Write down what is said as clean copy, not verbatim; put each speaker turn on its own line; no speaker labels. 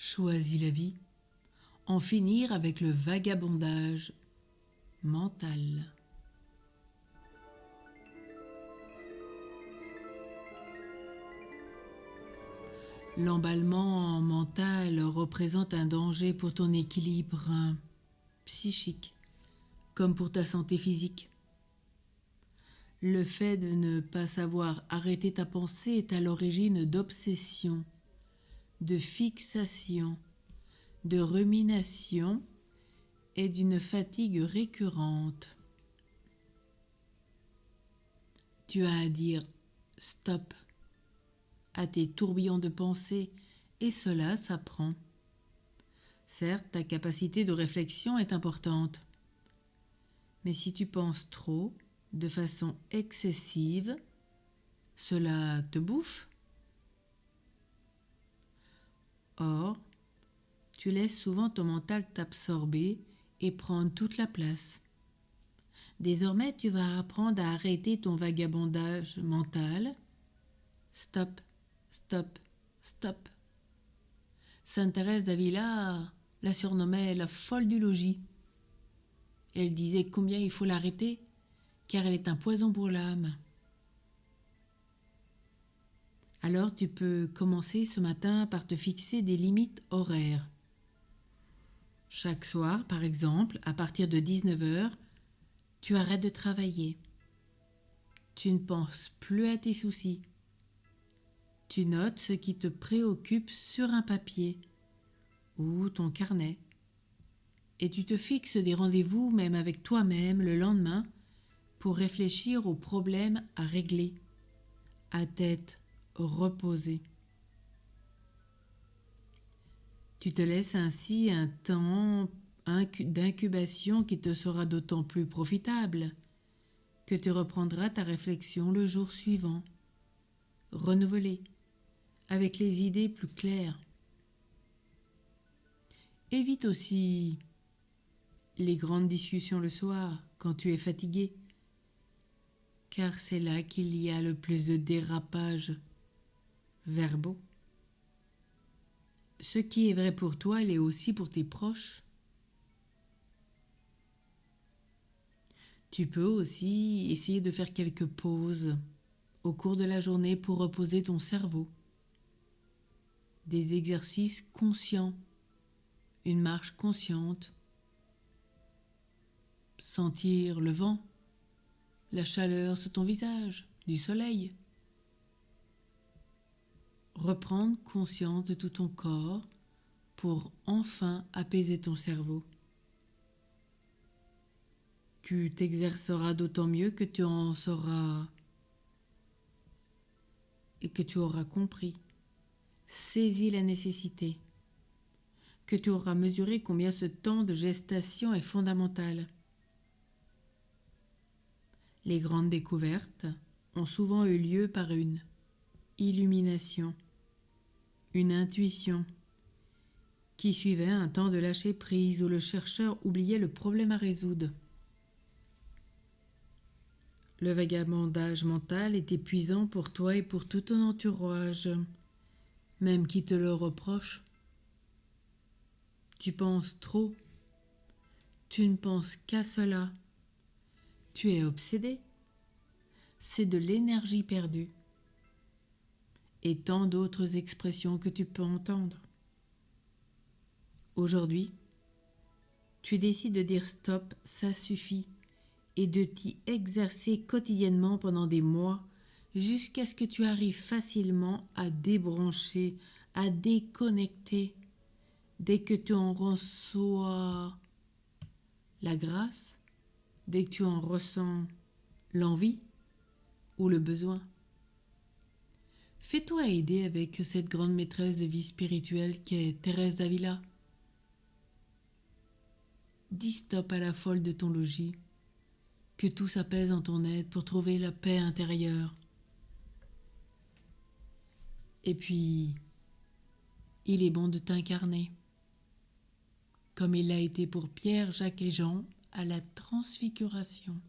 Choisis la vie, en finir avec le vagabondage mental. L'emballement mental représente un danger pour ton équilibre psychique, comme pour ta santé physique. Le fait de ne pas savoir arrêter ta pensée est à l'origine d'obsessions, de fixations, de ruminations et d'une fatigue récurrente. Tu as à dire stop à tes tourbillons de pensée et cela s'apprend. Certes, ta capacité de réflexion est importante, mais si tu penses trop, de façon excessive, cela te bouffe. Or, tu laisses souvent ton mental t'absorber et prendre toute la place. Désormais, tu vas apprendre à arrêter ton vagabondage mental. Stop, stop, stop. Sainte Thérèse d'Avila la surnommait la folle du logis. Elle disait combien il faut l'arrêter, car elle est un poison pour l'âme. Alors tu peux commencer ce matin par te fixer des limites horaires. Chaque soir, par exemple, à partir de 19h, tu arrêtes de travailler. Tu ne penses plus à tes soucis. Tu notes ce qui te préoccupe sur un papier ou ton carnet. Et tu te fixes des rendez-vous même avec toi-même le lendemain pour réfléchir aux problèmes à régler, à tête reposée. Tu te laisses ainsi un temps d'incubation qui te sera d'autant plus profitable que tu reprendras ta réflexion le jour suivant, renouvelée, avec les idées plus claires. Évite aussi les grandes discussions le soir quand tu es fatigué, car c'est là qu'il y a le plus de dérapages verbaux. Ce qui est vrai pour toi l'est aussi pour tes proches. Tu peux aussi essayer de faire quelques pauses au cours de la journée pour reposer ton cerveau. Des exercices conscients, une marche consciente, sentir le vent, la chaleur sur ton visage, du soleil. Reprendre conscience de tout ton corps pour enfin apaiser ton cerveau. Tu t'exerceras d'autant mieux que tu en sauras et que tu auras compris, saisi la nécessité, que tu auras mesuré combien ce temps de gestation est fondamental. Les grandes découvertes ont souvent eu lieu par une illumination, une intuition, qui suivait un temps de lâcher prise où le chercheur oubliait le problème à résoudre. Le vagabondage mental est épuisant pour toi et pour tout ton entourage, même qui te le reproche. Tu penses trop, tu ne penses qu'à cela, tu es obsédé, c'est de l'énergie perdue, et tant d'autres expressions que tu peux entendre. Aujourd'hui, tu décides de dire stop, ça suffit, et de t'y exercer quotidiennement pendant des mois jusqu'à ce que tu arrives facilement à débrancher, à déconnecter dès que tu en reçois la grâce, dès que tu en ressens l'envie ou le besoin. Fais-toi aider avec cette grande maîtresse de vie spirituelle qu'est Thérèse d'Avila. Dis stop à la folle de ton logis. Que tout s'apaise en ton aide pour trouver la paix intérieure. Et puis, il est bon de t'incarner, comme il l'a été pour Pierre, Jacques et Jean à la transfiguration.